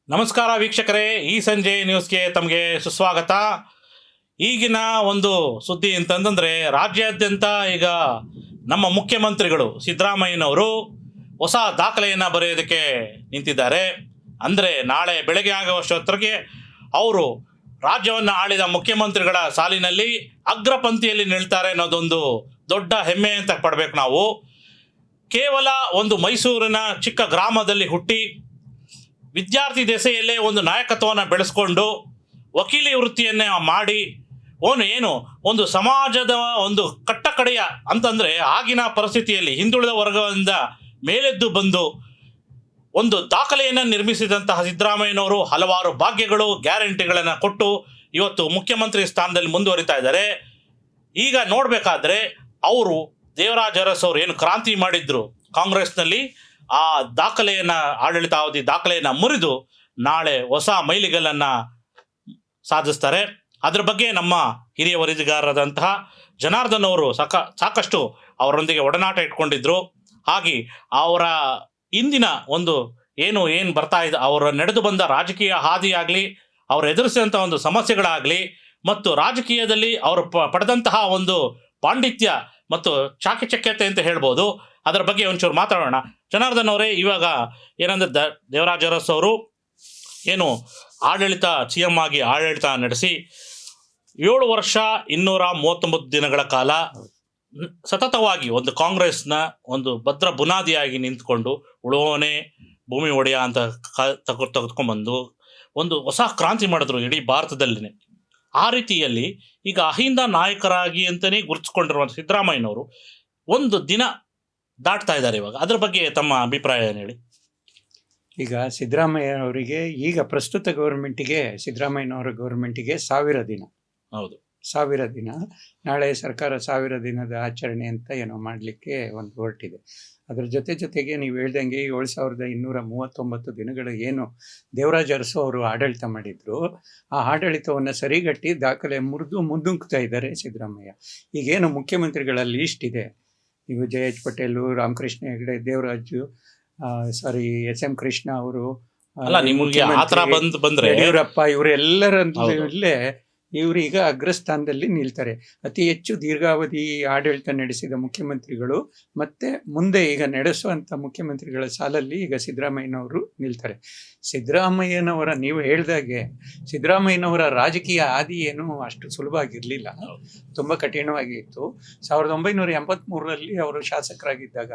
ನಮಸ್ಕಾರ ವೀಕ್ಷಕರೇ, ಈ ಸಂಜೆ ನ್ಯೂಸ್ಗೆ ತಮಗೆ ಸುಸ್ವಾಗತ. ಈಗಿನ ಒಂದು ಸುದ್ದಿ ಅಂತಂದರೆ ರಾಜ್ಯಾದ್ಯಂತ ಈಗ ನಮ್ಮ ಮುಖ್ಯಮಂತ್ರಿಗಳು ಸಿದ್ದರಾಮಯ್ಯನವರು ಹೊಸ ದಾಖಲೆಯನ್ನು ಬರೆಯೋದಕ್ಕೆ ನಿಂತಿದ್ದಾರೆ. ಅಂದರೆ ನಾಳೆ ಬೆಳಗ್ಗೆ ಆಗುವಷ್ಟೊತ್ತಿಗೆ ಅವರು ರಾಜ್ಯವನ್ನು ಆಳಿದ ಮುಖ್ಯಮಂತ್ರಿಗಳ ಸಾಲಿನಲ್ಲಿ ಅಗ್ರಪಂಕ್ತಿಯಲ್ಲಿ ನಿಲ್ತಾರೆ ಅನ್ನೋದೊಂದು ದೊಡ್ಡ ಹೆಮ್ಮೆ ಅಂತ ಪಡಬೇಕು ನಾವು. ಕೇವಲ ಒಂದು ಮೈಸೂರಿನ ಚಿಕ್ಕ ಗ್ರಾಮದಲ್ಲಿ ಹುಟ್ಟಿ ವಿದ್ಯಾರ್ಥಿ ದೆಸೆಯಲ್ಲೇ ಒಂದು ನಾಯಕತ್ವವನ್ನು ಬೆಳೆಸ್ಕೊಂಡು ವಕೀಲಿ ವೃತ್ತಿಯನ್ನೇ ಮಾಡಿ ಒಂದು ಸಮಾಜದ ಒಂದು ಕಟ್ಟಕಡೆಯ ಅಂತಂದರೆ ಆಗಿನ ಪರಿಸ್ಥಿತಿಯಲ್ಲಿ ಹಿಂದುಳಿದ ವರ್ಗದಿಂದ ಮೇಲೆದ್ದು ಬಂದು ಒಂದು ದಾಖಲೆಯನ್ನು ನಿರ್ಮಿಸಿದಂತಹ ಸಿದ್ದರಾಮಯ್ಯನವರು ಹಲವಾರು ಭಾಗ್ಯಗಳು ಗ್ಯಾರಂಟಿಗಳನ್ನು ಕೊಟ್ಟು ಇವತ್ತು ಮುಖ್ಯಮಂತ್ರಿ ಸ್ಥಾನದಲ್ಲಿ ಮುಂದುವರಿತಾ ಇದ್ದಾರೆ. ಈಗ ನೋಡಬೇಕಾದ್ರೆ ಅವರು ದೇವರಾಜ ಅರಸು ಅವರು ಏನು ಕ್ರಾಂತಿ ಮಾಡಿದ್ರು ಕಾಂಗ್ರೆಸ್ನಲ್ಲಿ, ಆ ದಾಖಲೆಯನ್ನು ಆಡಳಿತಾವಧಿ ದಾಖಲೆಯನ್ನು ಮುರಿದು ನಾಳೆ ಹೊಸ ಮೈಲಿಗಲ್ಲನ್ನು ಸಾಧಿಸ್ತಾರೆ. ಅದರ ಬಗ್ಗೆ ನಮ್ಮ ಹಿರಿಯ ವರದಿಗಾರರಾದಂತಹ ಜನಾರ್ದನ್ ಅವರು ಸಾಕಷ್ಟು ಅವರೊಂದಿಗೆ ಒಡನಾಟ ಇಟ್ಕೊಂಡಿದ್ರು. ಹಾಗೆ ಅವರ ಇಂದಿನ ಒಂದು ಏನು ಬರ್ತಾ ಇದೆ, ಅವರ ನಡೆದು ಬಂದ ರಾಜಕೀಯ ಹಾದಿಯಾಗಲಿ, ಅವರು ಎದುರಿಸಿದಂಥ ಒಂದು ಸಮಸ್ಯೆಗಳಾಗಲಿ ಮತ್ತು ರಾಜಕೀಯದಲ್ಲಿ ಅವರು ಪಡೆದಂತಹ ಒಂದು ಪಾಂಡಿತ್ಯ ಮತ್ತು ಚಾಕಚಕ್ಯತೆ ಅಂತ ಹೇಳ್ಬೋದು, ಅದರ ಬಗ್ಗೆ ಒಂಚೂರು ಮಾತಾಡೋಣ. ಜನಾರ್ದನ್ ಅವರೇ, ಇವಾಗ ಏನಂದ್ರೆ ದೇವರಾಜ ಅರಸು ಅವರು ಏನು ಆಡಳಿತ CM ಆಗಿ ಆಡಳಿತ ನಡೆಸಿ 7 ವರ್ಷ 239 ದಿನಗಳ ಕಾಲ ಸತತವಾಗಿ ಒಂದು ಕಾಂಗ್ರೆಸ್ನ ಒಂದು ಭದ್ರ ಬುನಾದಿಯಾಗಿ ನಿಂತ್ಕೊಂಡು ಉಳುವವನೇ ಭೂಮಿ ಒಡೆಯ ಅಂತ ತೆಗೆದುಕೊಂಡ್ಬಂದು ಒಂದು ಹೊಸ ಕ್ರಾಂತಿ ಮಾಡಿದ್ರು ಇಡೀ ಭಾರತದಲ್ಲಿನೇ. ಆ ರೀತಿಯಲ್ಲಿ ಈಗ ಅಹಿಂದ ನಾಯಕರಾಗಿ ಅಂತಲೇ ಗುರುತಿಸ್ಕೊಂಡಿರುವಂಥ ಸಿದ್ದರಾಮಯ್ಯನವರು ಒಂದು ದಿನ ದಾಟ್ತಾ ಇದ್ದಾರೆ. ಇವಾಗ ಅದರ ಬಗ್ಗೆ ತಮ್ಮ ಅಭಿಪ್ರಾಯ ಏನು ಹೇಳಿ. ಈಗ ಸಿದ್ದರಾಮಯ್ಯನವರಿಗೆ ಈಗ ಪ್ರಸ್ತುತ ಗೌರ್ಮೆಂಟಿಗೆ ಸಿದ್ದರಾಮಯ್ಯನವರ ಗೌರ್ಮೆಂಟಿಗೆ 1000 ದಿನ. ಹೌದು, 1000 ದಿನ. ನಾಳೆ ಸರ್ಕಾರ 1000 ದಿನದ ಆಚರಣೆ ಅಂತ ಏನೋ ಮಾಡಲಿಕ್ಕೆ ಒಂದು ಹೊರಟಿದೆ. ಅದರ ಜೊತೆಗೆ ನೀವು ಹೇಳ್ದಂಗೆ 7239 ದಿನಗಳು ಏನು ದೇವರಾಜ ಅರಸು ಅವರು ಆಡಳಿತ ಮಾಡಿದ್ರು, ಆ ಆಡಳಿತವನ್ನು ಸರಿಗಟ್ಟಿ ದಾಖಲೆ ಮುರಿದು ಮುನ್ನುಗ್ತಾ ಇದ್ದಾರೆ ಸಿದ್ದರಾಮಯ್ಯ. ಈಗೇನು ಮುಖ್ಯಮಂತ್ರಿಗಳ ಲೀಸ್ಟ್ ಇದೆ, ನೀವು JH ಪಟೇಲು, ರಾಮಕೃಷ್ಣ ಹೆಗಡೆ, ದೇವರಾಜು, SM ಕೃಷ್ಣ ಅವರು, ಯಡಿಯೂರಪ್ಪ, ಇವರೆಲ್ಲರಲ್ಲೇ ಇವರೀಗ ಅಗ್ರಸ್ಥಾನದಲ್ಲಿ ನಿಲ್ತಾರೆ. ಅತಿ ಹೆಚ್ಚು ದೀರ್ಘಾವಧಿ ಆಡಳಿತ ನಡೆಸಿದ ಮುಖ್ಯಮಂತ್ರಿಗಳು ಮತ್ತು ಮುಂದೆ ಈಗ ನಡೆಸುವಂಥ ಮುಖ್ಯಮಂತ್ರಿಗಳ ಸಾಲಲ್ಲಿ ಈಗ ಸಿದ್ದರಾಮಯ್ಯನವರು ನಿಲ್ತಾರೆ. ಸಿದ್ದರಾಮಯ್ಯನವರ, ನೀವು ಹೇಳ್ದಾಗೆ ಸಿದ್ದರಾಮಯ್ಯನವರ ರಾಜಕೀಯ ಹಾದಿ ಏನು ಅಷ್ಟು ಸುಲಭ ಆಗಿರಲಿಲ್ಲ, ತುಂಬ ಕಠಿಣವಾಗಿತ್ತು. 1983ರಲ್ಲಿ ಅವರು ಶಾಸಕರಾಗಿದ್ದಾಗ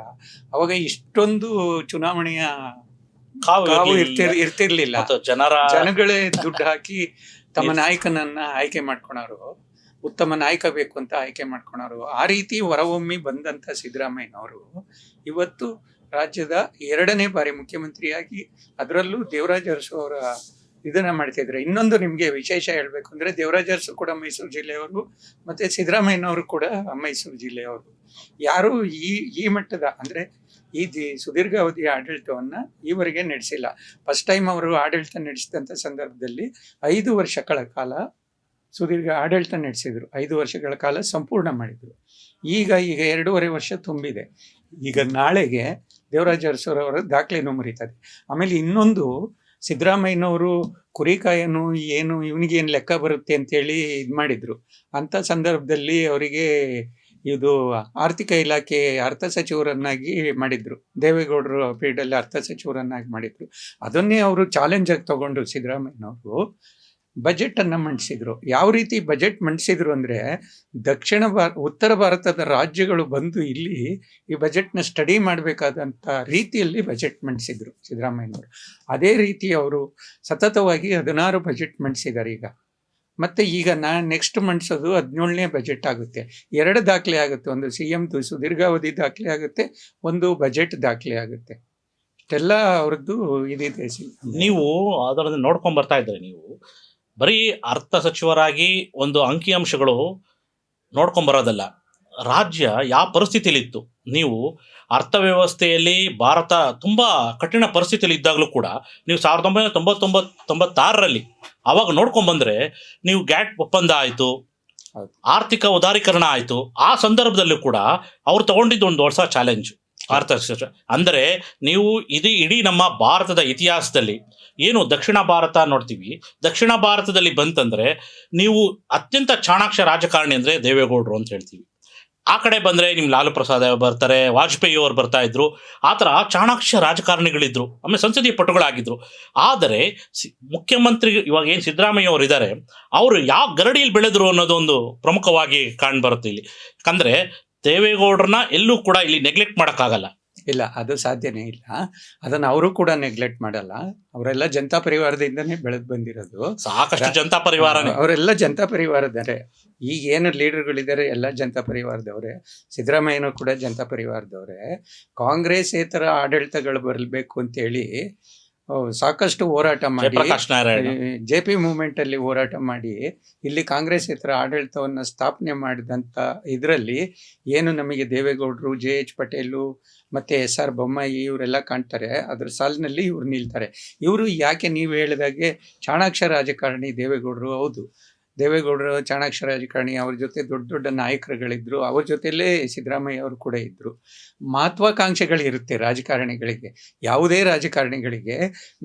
ಅವಾಗ ಇಷ್ಟೊಂದು ಚುನಾವಣೆಯ ಕಾವು ಇರ್ತಿರ್ಲಿಲ್ಲ. ಜನಗಳೇ ದುಡ್ಡು ಹಾಕಿ ತಮ್ಮ ನಾಯಕನನ್ನ ಆಯ್ಕೆ ಮಾಡ್ಕೊಳೋರು, ಉತ್ತಮ ನಾಯಕ ಬೇಕು ಅಂತ ಆಯ್ಕೆ ಮಾಡ್ಕೊಳೋರು. ಆ ರೀತಿ ಹೊರಹೊಮ್ಮಿ ಬಂದಂಥ ಸಿದ್ದರಾಮಯ್ಯನವರು ಇವತ್ತು ರಾಜ್ಯದ 2ನೇ ಬಾರಿ ಮುಖ್ಯಮಂತ್ರಿಯಾಗಿ, ಅದರಲ್ಲೂ ದೇವರಾಜ ಅರಸು ಅವರ ಇದನ್ನ ಮಾಡ್ತಿದ್ರೆ. ಇನ್ನೊಂದು ನಿಮಗೆ ವಿಶೇಷ ಹೇಳಬೇಕು ಅಂದರೆ, ದೇವರಾಜ ಅರಸು ಕೂಡ ಮೈಸೂರು ಜಿಲ್ಲೆಯವರು ಮತ್ತು ಸಿದ್ದರಾಮಯ್ಯನವರು ಕೂಡ ಮೈಸೂರು ಜಿಲ್ಲೆಯವರು. ಯಾರು ಈ ಮಟ್ಟದ ಅಂದರೆ ಈ ಸುದೀರ್ಘಾವಧಿಯ ಆಡಳಿತವನ್ನು ಈವರೆಗೆ ನಡೆಸಿಲ್ಲ. ಫಸ್ಟ್ ಟೈಮ್ ಅವರು ಆಡಳಿತ ನಡೆಸಿದಂಥ ಸಂದರ್ಭದಲ್ಲಿ 5 ವರ್ಷಗಳ ಕಾಲ ಸುದೀರ್ಘ ಆಡಳಿತ ನಡೆಸಿದರು. 5 ವರ್ಷಗಳ ಕಾಲ ಸಂಪೂರ್ಣ ಮಾಡಿದರು. ಈಗ 2.5 ವರ್ಷ ತುಂಬಿದೆ. ಈಗ ನಾಳೆಗೆ ದೇವರಾಜ ಅರಸುರವರ ದಾಖಲೆನೂ ಮುರಿತದೆ. ಆಮೇಲೆ ಇನ್ನೊಂದು, ಸಿದ್ದರಾಮಯ್ಯನವರು ಕುರಿಕಾಯನು ಏನು ಇವನಿಗೇನು ಲೆಕ್ಕ ಬರುತ್ತೆ ಅಂತೇಳಿ ಇದು ಮಾಡಿದರು. ಅಂಥ ಸಂದರ್ಭದಲ್ಲಿ ಅವರಿಗೆ ಇದು ಆರ್ಥಿಕ ಇಲಾಖೆ ಅರ್ಥ ಸಚಿವರನ್ನಾಗಿ ಮಾಡಿದರು. ದೇವೇಗೌಡರು ಪೀರಿಯಡಲ್ಲಿ ಅರ್ಥ ಸಚಿವರನ್ನಾಗಿ ಮಾಡಿದರು. ಅದನ್ನೇ ಅವರು ಚಾಲೆಂಜಾಗಿ ತಗೊಂಡು ಸಿದ್ದರಾಮಯ್ಯನವರು ಬಜೆಟನ್ನು ಮಂಡಿಸಿದರು. ಯಾವ ರೀತಿ ಬಜೆಟ್ ಮಂಡಿಸಿದ್ರು ಅಂದರೆ, ಉತ್ತರ ಭಾರತದ ರಾಜ್ಯಗಳು ಬಂದು ಇಲ್ಲಿ ಈ ಬಜೆಟ್ನ ಸ್ಟಡಿ ಮಾಡಬೇಕಾದಂಥ ರೀತಿಯಲ್ಲಿ ಬಜೆಟ್ ಮಂಡಿಸಿದರು ಸಿದ್ದರಾಮಯ್ಯನವರು. ಅದೇ ರೀತಿ ಅವರು ಸತತವಾಗಿ 16 ಬಜೆಟ್ ಮಂಡಿಸಿದ್ದಾರೆ ಈಗ. ಮತ್ತು ಈಗ ನೆಕ್ಸ್ಟ್ ಮಂಡಿಸೋದು 17ನೇ ಬಜೆಟ್ ಆಗುತ್ತೆ. 2 ದಾಖಲೆ ಆಗುತ್ತೆ, ಒಂದು CM ಸುದೀರ್ಘಾವಧಿ ದಾಖಲೆ ಆಗುತ್ತೆ, ಒಂದು ಬಜೆಟ್ ದಾಖಲೆ ಆಗುತ್ತೆ. ಇಷ್ಟೆಲ್ಲ ಅವ್ರದ್ದು ಇದಿದೆ. ನೀವು ಅದರಲ್ಲಿ ನೋಡ್ಕೊಂಡು ಬರ್ತಾ ಇದ್ದಾರೆ. ನೀವು ಬರೀ ಅರ್ಥ ಸಚಿವರಾಗಿ ಒಂದು ಅಂಕಿಅಂಶಗಳು ನೋಡ್ಕೊಂಬರೋದಲ್ಲ, ರಾಜ್ಯ ಯಾವ ಪರಿಸ್ಥಿತಿಯಲ್ಲಿತ್ತು, ನೀವು ಅರ್ಥವ್ಯವಸ್ಥೆಯಲ್ಲಿ ಭಾರತ ತುಂಬ ಕಠಿಣ ಪರಿಸ್ಥಿತಿಯಲ್ಲಿ ಇದ್ದಾಗಲೂ ಕೂಡ ನೀವು 1996ರಲ್ಲಿ ಆವಾಗ ನೋಡ್ಕೊಂಡ್ಬಂದರೆ, ನೀವು ಗ್ಯಾಟ್ ಒಪ್ಪಂದ ಆಯಿತು, ಆರ್ಥಿಕ ಉದಾರೀಕರಣ ಆಯಿತು. ಆ ಸಂದರ್ಭದಲ್ಲೂ ಕೂಡ ಅವ್ರು ತಗೊಂಡಿದ್ದು ಒಂದು ಹೊಸ ಚಾಲೆಂಜ್. ಅರ್ಥಶಾಸ್ತ್ರ ಅಂದರೆ ನೀವು ಇಡೀ ನಮ್ಮ ಭಾರತದ ಇತಿಹಾಸದಲ್ಲಿ ಏನು ದಕ್ಷಿಣ ಭಾರತ ನೋಡ್ತೀವಿ, ದಕ್ಷಿಣ ಭಾರತದಲ್ಲಿ ಬಂತಂದರೆ ನೀವು ಅತ್ಯಂತ ಚಾಣಾಕ್ಷ ರಾಜಕಾರಣಿ ಅಂದರೆ ದೇವೇಗೌಡರು ಅಂತ ಹೇಳ್ತೀವಿ. ಆ ಕಡೆ ಬಂದರೆ ನಿಮ್ಮ ಲಾಲು ಪ್ರಸಾದ್ ಬರ್ತಾರೆ, ವಾಜಪೇಯಿ ಅವರು ಬರ್ತಾ ಇದ್ರು, ಆ ಥರ ಚಾಣಾಕ್ಷ ರಾಜಕಾರಣಿಗಳಿದ್ರು, ಆಮೇಲೆ ಸಂಸದೀಯ ಪಟುಗಳಾಗಿದ್ದರು. ಆದರೆ ಮುಖ್ಯಮಂತ್ರಿ ಇವಾಗ ಏನು ಸಿದ್ದರಾಮಯ್ಯ ಅವರು ಇದ್ದಾರೆ, ಅವರು ಯಾವ ಗರಡಿಯಲ್ಲಿ ಬೆಳೆದ್ರು ಅನ್ನೋದೊಂದು ಪ್ರಮುಖವಾಗಿ ಕಾಣ್ಬರುತ್ತೆ ಇಲ್ಲಿ. ಯಾಕಂದರೆ ದೇವೇಗೌಡರನ್ನ ಎಲ್ಲೂ ಕೂಡ ಇಲ್ಲಿ ನೆಗ್ಲೆಕ್ಟ್ ಮಾಡೋಕ್ಕಾಗಲ್ಲ. ಇಲ್ಲ, ಅದು ಸಾಧ್ಯನೇ ಇಲ್ಲ. ಅದನ್ನು ಅವರು ಕೂಡ ನೆಗ್ಲೆಕ್ಟ್ ಮಾಡಲ್ಲ. ಅವರೆಲ್ಲ ಜನತಾ ಪರಿವಾರದಿಂದನೇ ಬೆಳೆದು ಬಂದಿರೋದು. ಸಾಕಷ್ಟು ಜನತಾ ಪರಿವಾರನೇ, ಅವರೆಲ್ಲ ಜನತಾ ಪರಿವಾರದವರೇ. ಈಗ ಏನು ಲೀಡರ್ಗಳಿದ್ದಾರೆ ಎಲ್ಲ ಜನತಾ ಪರಿವಾರದವರೇ. ಸಿದ್ದರಾಮಯ್ಯನೂ ಕೂಡ ಜನತಾ ಪರಿವಾರದವರೇ. ಕಾಂಗ್ರೆಸ್ಸೇತರ ಆಡಳಿತಗಳು ಬರಬೇಕು ಅಂತೇಳಿ ಸಾಕಷ್ಟು ಹೋರಾಟ ಮಾಡಿ, JP ಮೂವ್ಮೆಂಟ್ ಅಲ್ಲಿ ಹೋರಾಟ ಮಾಡಿ ಇಲ್ಲಿ ಕಾಂಗ್ರೆಸ್ಸೇತರ ಆಡಳಿತವನ್ನು ಸ್ಥಾಪನೆ ಮಾಡಿದಂಥ ಇದರಲ್ಲಿ ಏನು ನಮಗೆ ದೇವೇಗೌಡರು, JH ಪಟೇಲು ಮತ್ತು SR ಬೊಮ್ಮಾಯಿ ಇವರೆಲ್ಲ ಕಾಣ್ತಾರೆ. ಅದ್ರ ಸಾಲಿನಲ್ಲಿ ಇವ್ರು ನಿಲ್ತಾರೆ. ಇವರು ಯಾಕೆ ನೀವು ಹೇಳಿದಾಗೆ ಚಾಣಾಕ್ಷ ರಾಜಕಾರಣಿ ದೇವೇಗೌಡರು. ಹೌದು, ದೇವೇಗೌಡರು ಚಾಣಾಕ್ಷ ರಾಜಕಾರಣಿ. ಅವ್ರ ಜೊತೆ ದೊಡ್ಡ ದೊಡ್ಡ ನಾಯಕರುಗಳಿದ್ದರು. ಅವ್ರ ಜೊತೆಯಲ್ಲೇ ಸಿದ್ದರಾಮಯ್ಯ ಅವರು ಕೂಡ ಇದ್ದರು. ಮಹತ್ವಾಕಾಂಕ್ಷೆಗಳಿರುತ್ತೆ ರಾಜಕಾರಣಿಗಳಿಗೆ. ಯಾವುದೇ ರಾಜಕಾರಣಿಗಳಿಗೆ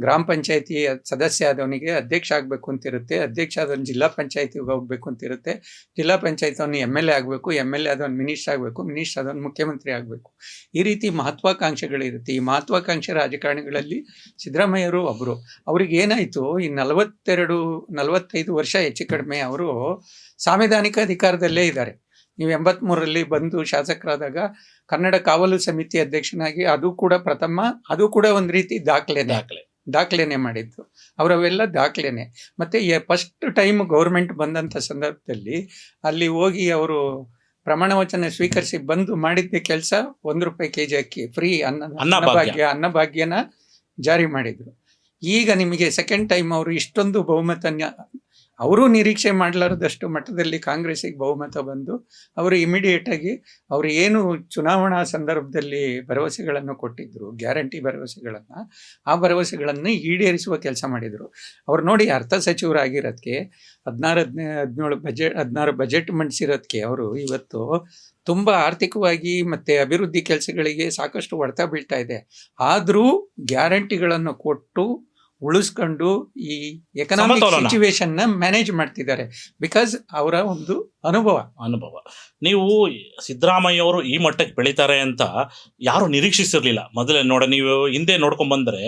ಗ್ರಾಮ ಪಂಚಾಯತಿ ಸದಸ್ಯ ಆದವನಿಗೆ ಅಧ್ಯಕ್ಷ ಆಗಬೇಕು ಅಂತಿರುತ್ತೆ, ಅಧ್ಯಕ್ಷ ಆದವನು ಜಿಲ್ಲಾ ಪಂಚಾಯತಿಗೆ ಹೋಗಬೇಕು ಅಂತಿರುತ್ತೆ, ಜಿಲ್ಲಾ ಪಂಚಾಯತ್ ಅವನು MLA ಆಗಬೇಕು, MLA ಆದವನು ಮಿನಿಸ್ಟರ್ ಆಗಬೇಕು, ಮಿನಿಸ್ಟರ್ ಆದವನು ಮುಖ್ಯಮಂತ್ರಿ ಆಗಬೇಕು. ಈ ರೀತಿ ಮಹತ್ವಾಕಾಂಕ್ಷೆಗಳಿರುತ್ತೆ. ಈ ಮಹತ್ವಾಕಾಂಕ್ಷೆ ರಾಜಕಾರಣಿಗಳಲ್ಲಿ ಸಿದ್ದರಾಮಯ್ಯರು ಒಬ್ಬರು. ಅವ್ರಿಗೆ ಏನಾಯಿತು, ಈ 45 ವರ್ಷ ಹೆಚ್ಚು ಕಡಿಮೆ ಅವರು ಸಾಂವಿಧಾನಿಕ ಅಧಿಕಾರದಲ್ಲೇ ಇದ್ದಾರೆ. ನೀವು 83ರಲ್ಲಿ ಬಂದು ಶಾಸಕರಾದಾಗ ಕನ್ನಡ ಕಾವಲು ಸಮಿತಿ ಅಧ್ಯಕ್ಷನಾಗಿ, ಅದು ಕೂಡ ಪ್ರಥಮ, ಅದು ಕೂಡ ಒಂದು ರೀತಿ ದಾಖಲೆನೆ ಮಾಡಿದ್ದು ಅವರವೆಲ್ಲ ದಾಖಲೆನೆ. ಮತ್ತು ಫಸ್ಟ್ ಟೈಮ್ ಗೌರ್ಮೆಂಟ್ ಬಂದಂಥ ಸಂದರ್ಭದಲ್ಲಿ ಅಲ್ಲಿ ಹೋಗಿ ಅವರು ಪ್ರಮಾಣ ವಚನ ಸ್ವೀಕರಿಸಿ ಬಂದು ಮಾಡಿದ್ದ ಕೆಲಸ ₹1 kg ಅಕ್ಕಿ ಫ್ರೀ ಅನ್ನಭಾಗ್ಯನ ಜಾರಿ ಮಾಡಿದರು. ಈಗ ನಿಮಗೆ ಸೆಕೆಂಡ್ ಟೈಮ್ ಅವರು ಇಷ್ಟೊಂದು ಬಹುಮತ, ಅವರು ನಿರೀಕ್ಷೆ ಮಾಡಲಾರದಷ್ಟು ಮಟ್ಟದಲ್ಲಿ ಕಾಂಗ್ರೆಸ್ಸಿಗೆ ಬಹುಮತ ಬಂದು ಅವರು ಇಮಿಡಿಯೇಟಾಗಿ ಅವರು ಏನು ಚುನಾವಣಾ ಸಂದರ್ಭದಲ್ಲಿ ಭರವಸೆಗಳನ್ನು ಕೊಟ್ಟಿದ್ದರು, ಗ್ಯಾರಂಟಿ ಭರವಸೆಗಳನ್ನು, ಆ ಭರವಸೆಗಳನ್ನು ಈಡೇರಿಸುವ ಕೆಲಸ ಮಾಡಿದರು. ಅವ್ರು ನೋಡಿ, ಅರ್ಥ ಸಚಿವರಾಗಿರೋದಕ್ಕೆ 16 ಬಜೆಟ್ ಮಂಡಿಸಿರೋದಕ್ಕೆ ಅವರು ಇವತ್ತು ತುಂಬ ಆರ್ಥಿಕವಾಗಿ ಮತ್ತು ಅಭಿವೃದ್ಧಿ ಕೆಲಸಗಳಿಗೆ ಸಾಕಷ್ಟು ಹೊಡೆತ ಬೀಳ್ತಾ ಇದೆ. ಆದರೂ ಗ್ಯಾರಂಟಿಗಳನ್ನು ಕೊಟ್ಟು ಉಳಿಸ್ಕೊಂಡು ಈ ಎಕನಾಮಿಕ್ ಸಿಚುವೇಶನ್ನ ಮ್ಯಾನೇಜ್ ಮಾಡ್ತಿದ್ದಾರೆ. ಬಿಕಾಸ್ ಅವರ ಒಂದು ಅನುಭವ. ನೀವು ಸಿದ್ದರಾಮಯ್ಯ ಅವರು ಈ ಮಟ್ಟಕ್ಕೆ ಬೆಳೀತಾರೆ ಅಂತ ಯಾರು ನಿರೀಕ್ಷಿಸಿರ್ಲಿಲ್ಲ. ಮೊದಲೇ ನೀವು ಹಿಂದೆ ನೋಡ್ಕೊಂಡ್ಬಂದರೆ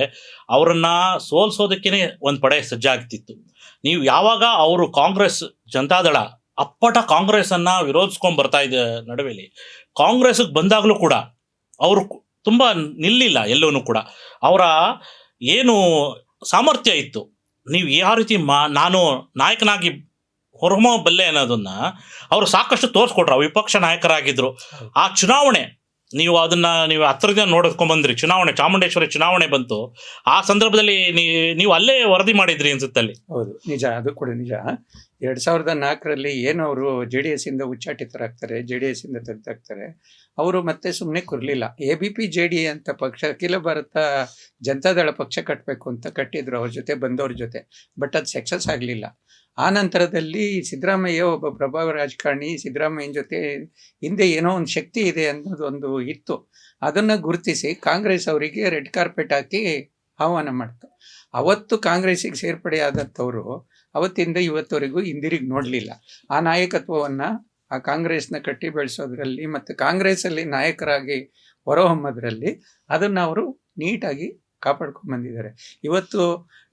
ಅವರನ್ನ ಸೋಲ್ಸೋದಕ್ಕೇನೆ ಒಂದು ಪಡೆ ಸಜ್ಜಾಗ್ತಿತ್ತು. ನೀವು ಯಾವಾಗ ಅವರು ಕಾಂಗ್ರೆಸ್ ಜನತಾದಳ ಅಪ್ಪಟ ಕಾಂಗ್ರೆಸ್ಸನ್ನು ವಿರೋಧಿಸ್ಕೊಂಡು ಬರ್ತಾ ಇದ್ದ ನಡುವೆಲಿ ಕಾಂಗ್ರೆಸ್ಗೆ ಬಂದಾಗಲೂ ಕೂಡ ಅವರು ತುಂಬ ನಿಲ್ಲಿಲ್ಲ. ಎಲ್ಲವೂ ಕೂಡ ಅವರ ಏನು ಸಾಮರ್ಥ್ಯ ಇತ್ತು, ನೀವು ಯಾವ ರೀತಿ ನಾನು ನಾಯಕನಾಗಿ ಹೊರಹೊಮ್ಮಬಲ್ಲೆ ಅನ್ನೋದನ್ನು ಅವರು ಸಾಕಷ್ಟು ತೋರಿಸ್ಕೊಟ್ರು. ವಿಪಕ್ಷ ನಾಯಕರಾಗಿದ್ದರು. ಆ ಚುನಾವಣೆ ನೀವು ಹತ್ತಿರದಿಂದ ನೋಡ್ಕೊಂಡ್ಬಂದ್ರಿ. ಚುನಾವಣೆ, ಚಾಮುಂಡೇಶ್ವರಿ ಚುನಾವಣೆ ಬಂತು. ಆ ಸಂದರ್ಭದಲ್ಲಿ ನೀವು ಅಲ್ಲೇ ವರದಿ ಮಾಡಿದ್ರಿ ಅನ್ಸುತ್ತಲ್ಲಿ. ಹೌದು, ನಿಜ, ಅದು ಕೂಡ ನಿಜ. 2004ರಲ್ಲಿ ಏನು ಅವರು JDS ಇಂದ ಉಚ್ಚಾಟಿತರಾಗ್ತಾರೆ, JDS ಇಂದ ತೆಗೆದಾಕ್ತಾರೆ. ಅವರು ಮತ್ತೆ ಸುಮ್ಮನೆ ಕೂರಲಿಲ್ಲ. ABP-JD ಅಂತ ಪಕ್ಷ, ಅಖಿಲ ಭಾರತ ಜನತಾದಳ ಪಕ್ಷ ಕಟ್ಟಬೇಕು ಅಂತ ಕಟ್ಟಿದ್ರು ಅವ್ರ ಜೊತೆ ಬಂದವ್ರ ಜೊತೆ. ಬಟ್ ಅದು ಸಕ್ಸಸ್ ಆಗಲಿಲ್ಲ. ಆ ನಂತರದಲ್ಲಿ ಸಿದ್ದರಾಮಯ್ಯ ಒಬ್ಬ ಪ್ರಭಾವ ರಾಜಕಾರಣಿ, ಸಿದ್ದರಾಮಯ್ಯನ ಜೊತೆ ಹಿಂದೆ ಏನೋ ಒಂದು ಶಕ್ತಿ ಇದೆ ಅನ್ನೋದೊಂದು ಇತ್ತು. ಅದನ್ನು ಗುರುತಿಸಿ ಕಾಂಗ್ರೆಸ್ ಅವರಿಗೆ ರೆಡ್ ಕಾರ್ಪೆಟ್ ಹಾಕಿ ಆಹ್ವಾನ ಮಾಡ್ತು. ಅವತ್ತು ಕಾಂಗ್ರೆಸ್ಸಿಗೆ ಸೇರ್ಪಡೆಯಾದಂಥವರು ಅವತ್ತಿಂದ ಇವತ್ತವರೆಗೂ ಹಿಂದಿರುಗಿ ನೋಡಲಿಲ್ಲ. ಆ ನಾಯಕತ್ವವನ್ನು, ಆ ಕಾಂಗ್ರೆಸ್ನ ಕಟ್ಟಿ ಬೆಳೆಸೋದ್ರಲ್ಲಿ ಮತ್ತು ಕಾಂಗ್ರೆಸ್ಸಲ್ಲಿ ನಾಯಕರಾಗಿ ಹೊರಹೊಮ್ಮೋದ್ರಲ್ಲಿ ಅದನ್ನು ಅವರು ನೀಟಾಗಿ ಕಾಪಾಡ್ಕೊಂಡು ಬಂದಿದ್ದಾರೆ. ಇವತ್ತು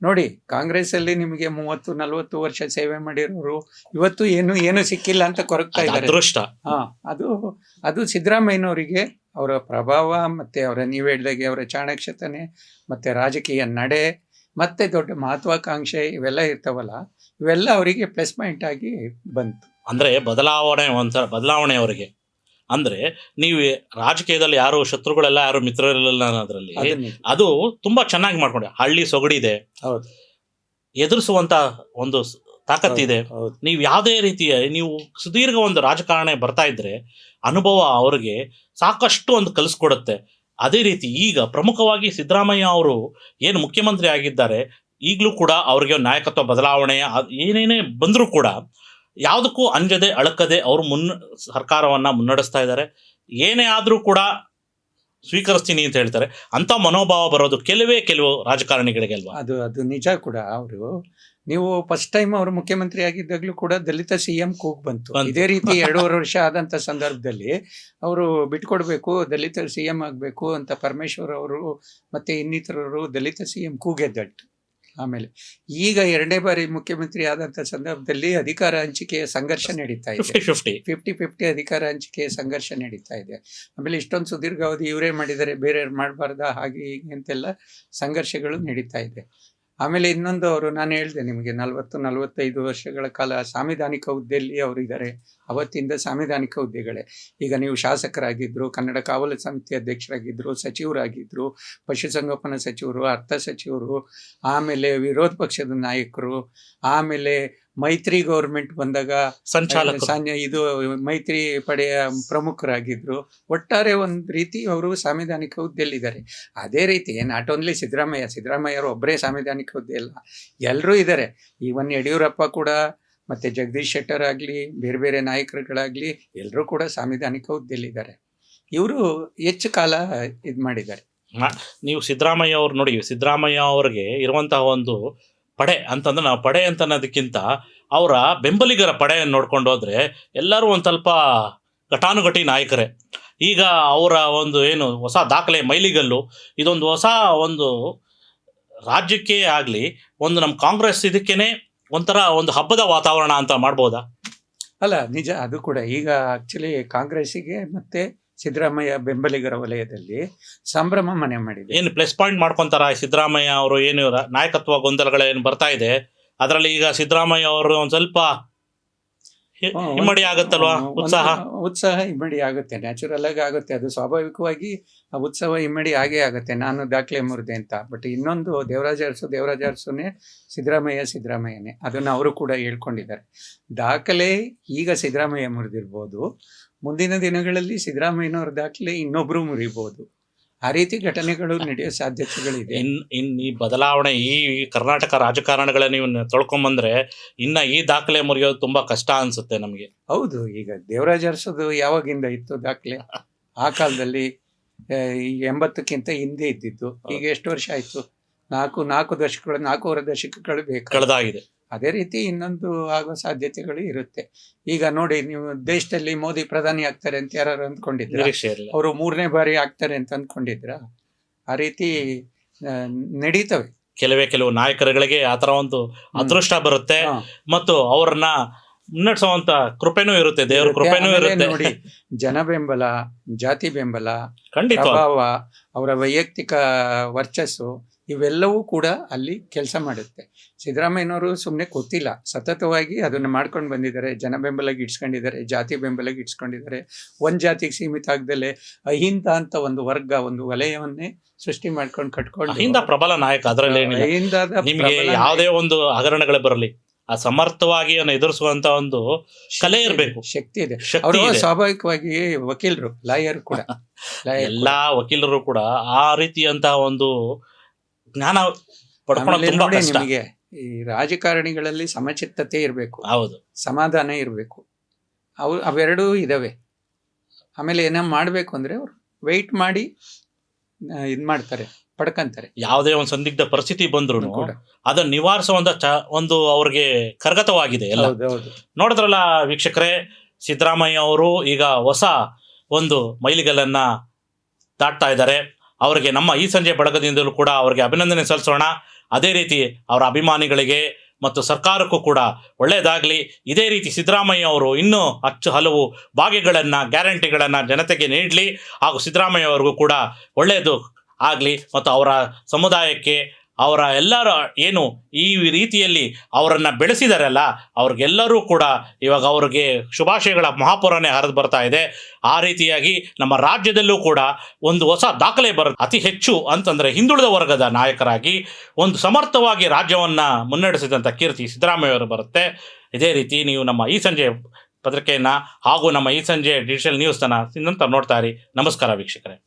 ನೋಡಿ, ಕಾಂಗ್ರೆಸ್ಸಲ್ಲಿ ನಿಮಗೆ 30-40 ವರ್ಷ ಸೇವೆ ಮಾಡಿರೋರು ಇವತ್ತು ಏನು ಸಿಕ್ಕಿಲ್ಲ ಅಂತ ಕೊರಗ್ತಾ ಇದ್ದಾರೆ. ಅದು ಸಿದ್ದರಾಮಯ್ಯನವರಿಗೆ ಅವರ ಪ್ರಭಾವ ಮತ್ತು ನೀವು ಹೇಳಿದಾಗೆ ಅವರ ಚಾಣಾಕ್ಷತನೆ ಮತ್ತು ರಾಜಕೀಯ ನಡೆ ಮತ್ತು ದೊಡ್ಡ ಮಹತ್ವಾಕಾಂಕ್ಷೆ ಇವೆಲ್ಲ ಇರ್ತಾವಲ್ಲ, ಇವೆಲ್ಲ ಅವರಿಗೆ ಪ್ಲಸ್ ಪಾಯಿಂಟ್ ಆಗಿ ಬಂತು. ಅಂದರೆ ಬದಲಾವಣೆ ಅವರಿಗೆ. ಅಂದರೆ ನೀವು ರಾಜಕೀಯದಲ್ಲಿ ಯಾರು ಶತ್ರುಗಳೆಲ್ಲ, ಯಾರು ಮಿತ್ರರಿಲ್ಲ ಅನ್ನೋದ್ರಲ್ಲಿ ಅದು ತುಂಬ ಚೆನ್ನಾಗಿ ಮಾಡ್ಕೊಂಡೆ. ಹಳ್ಳಿ ಸೊಗಡಿದೆ, ಎದುರಿಸುವಂಥ ಒಂದು ತಾಕತ್ತಿದೆ. ನೀವು ಯಾವುದೇ ರೀತಿಯ ನೀವು ಸುದೀರ್ಘ ಒಂದು ರಾಜಕಾರಣ ಬರ್ತಾ ಇದ್ರೆ ಅನುಭವ ಅವರಿಗೆ ಸಾಕಷ್ಟು ಒಂದು ಕಲಿಸ್ಕೊಡುತ್ತೆ. ಅದೇ ರೀತಿ ಈಗ ಪ್ರಮುಖವಾಗಿ ಸಿದ್ದರಾಮಯ್ಯ ಅವರು ಏನು ಮುಖ್ಯಮಂತ್ರಿ ಆಗಿದ್ದಾರೆ, ಈಗಲೂ ಕೂಡ ಅವ್ರಿಗೆ ನಾಯಕತ್ವ ಬದಲಾವಣೆ ಏನೇನೇ ಬಂದರೂ ಕೂಡ ಯಾವುದಕ್ಕೂ ಅಂಜದೆ ಅಳಕದೆ ಅವರು ಸರ್ಕಾರವನ್ನು ಮುನ್ನಡೆಸ್ತಾ ಇದ್ದಾರೆ. ಏನೇ ಆದರೂ ಕೂಡ ಸ್ವೀಕರಿಸ್ತೀನಿ ಅಂತ ಹೇಳ್ತಾರೆ. ಅಂಥ ಮನೋಭಾವ ಬರೋದು ಕೆಲವು ರಾಜಕಾರಣಿಗಳಿಗೆ ಅಲ್ವಾ? ಅದು ನಿಜ ಕೂಡ. ಅವರು ನೀವು ಫಸ್ಟ್ ಟೈಮ್ ಅವರು ಮುಖ್ಯಮಂತ್ರಿ ಆಗಿದ್ದಾಗಲೂ ಕೂಡ ದಲಿತ CM ಕೂಗ್ ಬಂತು. ಇದೇ ರೀತಿ 2.5 ವರ್ಷ ಆದಂಥ ಸಂದರ್ಭದಲ್ಲಿ ಅವರು ಬಿಟ್ಕೊಡ್ಬೇಕು, ದಲಿತ CM ಆಗಬೇಕು ಅಂತ ಪರಮೇಶ್ವರ್ ಅವರು ಮತ್ತು ಇನ್ನಿತರರು ದಲಿತ CM ಕೂಗೆದ್ದಟ್ಟು. ಆಮೇಲೆ ಈಗ 2ನೇ ಬಾರಿ ಮುಖ್ಯಮಂತ್ರಿ ಆದಂಥ ಸಂದರ್ಭದಲ್ಲಿ ಅಧಿಕಾರ ಹಂಚಿಕೆಯ ಸಂಘರ್ಷ ನಡೀತಾ ಇದೆ. 50-50 ಅಧಿಕಾರ ಹಂಚಿಕೆಯ ಸಂಘರ್ಷ ನಡೀತಾ ಇದೆ. ಆಮೇಲೆ ಇಷ್ಟೊಂದು ಸುದೀರ್ಘಾವಧಿ ಇವರೇ ಮಾಡಿದರೆ ಬೇರೆಯವ್ರು ಮಾಡಬಾರ್ದಾ, ಹಾಗೆ ಹೀಗೆ ಅಂತೆಲ್ಲ ಸಂಘರ್ಷಗಳು ನಡೀತಾ ಇದೆ. ಆಮೇಲೆ ಇನ್ನೊಂದು, ಅವರು ನಾನು ಹೇಳಿದೆ ನಿಮಗೆ 40-45 ವರ್ಷಗಳ ಕಾಲ ಸಾಂವಿಧಾನಿಕ ಹುದ್ದೆಯಲ್ಲಿ ಅವರು ಇದ್ದಾರೆ. ಅವತ್ತಿಂದ ಸಾಂವಿಧಾನಿಕ ಹುದ್ದೆಗಳೇ. ಈಗ ನೀವು ಶಾಸಕರಾಗಿದ್ದರು, ಕನ್ನಡ ಕಾವಲು ಸಮಿತಿ ಅಧ್ಯಕ್ಷರಾಗಿದ್ದರು, ಸಚಿವರಾಗಿದ್ದರು, ಪಶುಸಂಗೋಪನಾ ಸಚಿವರು, ಅರ್ಥ ಸಚಿವರು, ಆಮೇಲೆ ವಿರೋಧ ಪಕ್ಷದ ನಾಯಕರು, ಆಮೇಲೆ ಮೈತ್ರಿ ಗೌರ್ಮೆಂಟ್ ಬಂದಾಗ ಇದು ಮೈತ್ರಿ ಪಡೆಯ ಪ್ರಮುಖರಾಗಿದ್ದರು. ಒಟ್ಟಾರೆ ಒಂದು ರೀತಿ ಅವರು ಸಾಂವಿಧಾನಿಕ ಹುದ್ದೆಯಲ್ಲಿದ್ದಾರೆ. ಅದೇ ರೀತಿ ನಾಟ್ ಓನ್ಲಿ ಸಿದ್ದರಾಮಯ್ಯವರು ಒಬ್ಬರೇ ಸಾಂವಿಧಾನಿಕ ಹುದ್ದೆ ಇಲ್ಲ, ಎಲ್ಲರೂ ಇದ್ದಾರೆ. ಈವನ್ ಯಡಿಯೂರಪ್ಪ ಕೂಡ, ಮತ್ತು ಜಗದೀಶ್ ಶೆಟ್ಟರ್ ಆಗಲಿ, ಬೇರೆ ಬೇರೆ ನಾಯಕರುಗಳಾಗಲಿ ಎಲ್ಲರೂ ಕೂಡ ಸಾಂವಿಧಾನಿಕ ಹುದ್ದೆಯಲ್ಲಿದ್ದಾರೆ. ಇವರು ಹೆಚ್ಚು ಕಾಲ ಇದು ಮಾಡಿದ್ದಾರೆ. ನೀವು ಸಿದ್ದರಾಮಯ್ಯ ಅವ್ರು ನೋಡಿ, ಸಿದ್ದರಾಮಯ್ಯ ಅವ್ರಿಗೆ ಇರುವಂತಹ ಒಂದು ಪಡೆ ಅಂತಂದ್ರೆ, ನಾವು ಪಡೆ ಅಂತ ಅನ್ನೋದಕ್ಕಿಂತ ಅವರ ಬೆಂಬಲಿಗರ ಪಡೆಯನ್ನು ನೋಡ್ಕೊಂಡು ಹೋದರೆ ಎಲ್ಲರೂ ಒಂದು ಸ್ವಲ್ಪ ಘಟಾನುಘಟಿ ನಾಯಕರೇ. ಈಗ ಅವರ ಒಂದು ಏನು ಹೊಸ ದಾಖಲೆ ಮೈಲಿಗಲ್ಲು, ಇದೊಂದು ಹೊಸ ಒಂದು ರಾಜ್ಯಕ್ಕೆ ಆಗಲಿ, ಒಂದು ನಮ್ಮ ಕಾಂಗ್ರೆಸ್ ಇದಕ್ಕೇನೆ ಒಂಥರ ಒಂದು ಹಬ್ಬದ ವಾತಾವರಣ ಅಂತ ಮಾಡ್ಬೋದಾ? ಅಲ್ಲ, ನಿಜ ಅದು ಕೂಡ. ಈಗ ಆ್ಯಕ್ಚುಲಿ ಕಾಂಗ್ರೆಸ್ಸಿಗೆ ಮತ್ತು ಸಿದ್ದರಾಮಯ್ಯ ಬೆಂಬಲಿಗರ ವಲಯದಲ್ಲಿ ಸಂಭ್ರಮ ಮನೆ ಮಾಡಿದೆ. ಏನು ಪ್ಲಸ್ ಪಾಯಿಂಟ್ ಮಾಡ್ಕೊತಾರ ಸಿದ್ದರಾಮಯ್ಯ ಅವರು? ಏನು ನಾಯಕತ್ವ ಗೊಂದಲಗಳೇನು ಬರ್ತಾ ಇದೆ, ಅದರಲ್ಲಿ ಈಗ ಸಿದ್ದರಾಮಯ್ಯ ಅವರು ಒಂದು ಸ್ವಲ್ಪ ಇಮ್ಮಡಿ ಆಗುತ್ತಲ್ವಾ? ಉತ್ಸಾಹ ಇಮ್ಮಡಿ ಆಗುತ್ತೆ, ನ್ಯಾಚುರಲ್ ಆಗಿ ಆಗುತ್ತೆ. ಅದು ಸ್ವಾಭಾವಿಕವಾಗಿ ಆ ಉತ್ಸವ ಇಮ್ಮಡಿ ಆಗೇ ಆಗುತ್ತೆ, ನಾನು ದಾಖಲೆ ಮುರಿದೆ ಅಂತ. ಬಟ್ ಇನ್ನೊಂದು, ದೇವರಾಜ ಅರಸುನೇ ಸಿದ್ದರಾಮಯ್ಯನೇ, ಅದನ್ನು ಅವರು ಕೂಡ ಹೇಳ್ಕೊಂಡಿದ್ದಾರೆ. ದಾಖಲೆ ಈಗ ಸಿದ್ದರಾಮಯ್ಯ ಮುರಿದಿರ್ಬೋದು, ಮುಂದಿನ ದಿನಗಳಲ್ಲಿ ಸಿದ್ದರಾಮಯ್ಯನವ್ರ ದಾಖಲೆ ಇನ್ನೊಬ್ರು ಮುರಿಬೋದು. ಆ ರೀತಿ ಘಟನೆಗಳು ನಡೆಯೋ ಸಾಧ್ಯತೆಗಳಿದೆ. ಈ ಬದಲಾವಣೆ, ಈ ಕರ್ನಾಟಕ ರಾಜಕಾರಣಗಳನ್ನ ನೀವು ತೊಳ್ಕೊಂಬಂದ್ರೆ ಇನ್ನು ಈ ದಾಖಲೆ ಮುರಿಯೋದು ತುಂಬ ಕಷ್ಟ ಅನಿಸುತ್ತೆ ನಮಗೆ. ಹೌದು, ಈಗ ದೇವರಾಜ ಅರಸುದು ಯಾವಾಗಿಂದ ಇತ್ತು ದಾಖಲೆ? ಆ ಕಾಲದಲ್ಲಿ 80ಕ್ಕಿಂತ ಹಿಂದೆ ಇದ್ದಿದ್ದು. ಈಗ ಎಷ್ಟು ವರ್ಷ ಆಯಿತು? 4.5 ದಶಕಗಳು ಬೇಕು ಕಳೆದಾಗಿದೆ. ಅದೇ ರೀತಿ ಇನ್ನೊಂದು ಆಗೋ ಸಾಧ್ಯತೆಗಳು ಇರುತ್ತೆ. ಈಗ ನೋಡಿ, ನೀವು ದೇಶದಲ್ಲಿ ಮೋದಿ ಪ್ರಧಾನಿ ಆಗ್ತಾರೆ ಅಂತ ಯಾರು ಅಂದ್ಕೊಂಡಿದ್ರ? ಅವರು 3ನೇ ಬಾರಿ ಆಗ್ತಾರೆ ಅಂತ ಅಂದ್ಕೊಂಡಿದ್ರ? ಆ ರೀತಿ ನಡೀತವೆ. ಕೆಲವು ನಾಯಕರುಗಳಿಗೆ ಆ ಥರ ಒಂದು ಅದೃಷ್ಟ ಬರುತ್ತೆ ಮತ್ತು ಅವರನ್ನ ಮುನ್ನಡೆಸುವಂತ ಕೃಪೆನೂ ಇರುತ್ತೆ, ದೇವರ ಕೃಪೆನೂ ಇರುತ್ತೆ. ನೋಡಿ, ಜನ ಬೆಂಬಲ, ಜಾತಿ ಬೆಂಬಲ, ಖಂಡಿತ ಪ್ರಭಾವ, ಅವರ ವೈಯಕ್ತಿಕ ವರ್ಚಸ್ಸು, ಇವೆಲ್ಲವೂ ಕೂಡ ಅಲ್ಲಿ ಕೆಲಸ ಮಾಡುತ್ತೆ. ಸಿದ್ದರಾಮಯ್ಯನವರು ಸುಮ್ಮನೆ ಗೊತ್ತಿಲ್ಲ, ಸತತವಾಗಿ ಅದನ್ನು ಮಾಡ್ಕೊಂಡು ಬಂದಿದ್ದಾರೆ. ಜನ ಬೆಂಬಲಕ್ಕೆ ಇಡ್ಸ್ಕೊಂಡಿದ್ದಾರೆ, ಜಾತಿ ಬೆಂಬಲಕ್ಕೆ ಇಡ್ಸ್ಕೊಂಡಿದ್ದಾರೆ. ಒಂದು ಜಾತಿಗೆ ಸೀಮಿತ ಆಗದಲ್ಲೇ ಅಹಿಂದ ಅಂತ ಒಂದು ವರ್ಗ, ಒಂದು ವಲಯವನ್ನೇ ಸೃಷ್ಟಿ ಮಾಡ್ಕೊಂಡು ಕಟ್ಕೊಂಡು ಅಹಿಂದ ಪ್ರಬಲ ನಾಯಕ. ಅದರಲ್ಲಿ ನಿಮಗೆ ಯಾವುದೇ ಒಂದು ಹಗರಣಗಳು ಬರಲಿ, ಆ ಸಮರ್ಥವಾಗಿ ಎದುರಿಸುವಂತ ಒಂದು ಕಲೆ ಇರಬೇಕು, ಶಕ್ತಿ ಇದೆ. ಅವರು ಸ್ವಾಭಾವಿಕವಾಗಿ ವಕೀಲರು, ಲಾಯರ್ ಕೂಡ, ಎಲ್ಲಾ ವಕೀಲರು ಕೂಡ ಆ ರೀತಿಯಂತಹ ಒಂದು ಜ್ಞಾನ ಪಡ್ಕೊಳ್ಳೋದು ತುಂಬಾ ಕಷ್ಟ. ನಿಮಗೆ ಈ ರಾಜಕಾರಣಿಗಳಲ್ಲಿ ಸಮಚಿತ್ತತೆ ಇರಬೇಕು, ಹೌದು, ಸಮಾಧಾನ ಇರಬೇಕು. ಅವೆರಡೂ ಇದಾವೆ. ಆಮೇಲೆ ಏನೋ ಮಾಡಬೇಕು ಅಂದರೆ ಅವರು ವೆಯ್ಟ್ ಮಾಡಿ ಇದು ಮಾಡ್ತಾರೆ, ಪಡ್ಕೊಂತಾರೆ. ಯಾವುದೇ ಒಂದು ಸಂದಿಗ್ಧ ಪರಿಸ್ಥಿತಿ ಬಂದ್ರು ಅದನ್ನು ನಿವಾರಿಸುವಂತ ಒಂದು ಅವ್ರಿಗೆ ಕರಗತವಾಗಿದೆ ಎಲ್ಲ. ನೋಡಿದ್ರಲ್ಲ ವೀಕ್ಷಕರೇ, ಸಿದ್ದರಾಮಯ್ಯ ಅವರು ಈಗ ಹೊಸ ಒಂದು ಮೈಲಿಗಲ್ಲನ್ನ ದಾಟ್ತಾ ಇದ್ದಾರೆ. ಅವರಿಗೆ ನಮ್ಮ ಈ ಸಂಜೆ ಬಳಗದಿಂದಲೂ ಕೂಡ ಅವರಿಗೆ ಅಭಿನಂದನೆ ಸಲ್ಲಿಸೋಣ. ಅದೇ ರೀತಿ ಅವರ ಅಭಿಮಾನಿಗಳಿಗೆ ಮತ್ತು ಸರ್ಕಾರಕ್ಕೂ ಕೂಡ ಒಳ್ಳೆಯದಾಗಲಿ. ಇದೇ ರೀತಿ ಸಿದ್ದರಾಮಯ್ಯ ಅವರು ಇನ್ನೂ ಹಲವು ಭಾಗ್ಯಗಳನ್ನು, ಗ್ಯಾರಂಟಿಗಳನ್ನು ಜನತೆಗೆ ನೀಡಲಿ. ಹಾಗೂ ಸಿದ್ದರಾಮಯ್ಯ ಅವ್ರಿಗೂ ಕೂಡ ಒಳ್ಳೆಯದು ಆಗಲಿ ಮತ್ತು ಅವರ ಸಮುದಾಯಕ್ಕೆ, ಅವರ ಎಲ್ಲರ ಏನು ಈ ರೀತಿಯಲ್ಲಿ ಅವರನ್ನು ಬೆಳೆಸಿದಾರಲ್ಲ ಅವ್ರಿಗೆಲ್ಲರೂ ಕೂಡ ಇವಾಗ ಅವ್ರಿಗೆ ಶುಭಾಶಯಗಳ ಮಹಾಪುರನೇ ಹರಿದು ಬರ್ತಾ ಇದೆ. ಆ ರೀತಿಯಾಗಿ ನಮ್ಮ ರಾಜ್ಯದಲ್ಲೂ ಕೂಡ ಒಂದು ಹೊಸ ದಾಖಲೆ ಬರುತ್ತೆ. ಅತಿ ಹೆಚ್ಚು ಅಂತಂದರೆ ಹಿಂದುಳಿದ ವರ್ಗದ ನಾಯಕರಾಗಿ ಒಂದು ಸಮರ್ಥವಾಗಿ ರಾಜ್ಯವನ್ನು ಮುನ್ನಡೆಸಿದಂಥ ಕೀರ್ತಿ ಸಿದ್ದರಾಮಯ್ಯ ಅವರು ಬರುತ್ತೆ. ಇದೇ ರೀತಿ ನೀವು ನಮ್ಮ ಈ ಸಂಜೆ ಪತ್ರಿಕೆಯನ್ನು ಹಾಗೂ ನಮ್ಮ ಈ ಸಂಜೆ ಡಿಜಿಟಲ್ ನ್ಯೂಸನ್ನು ನಿರಂತರ ನೋಡ್ತಾ ಇರಿ. ನಮಸ್ಕಾರ ವೀಕ್ಷಕರೇ.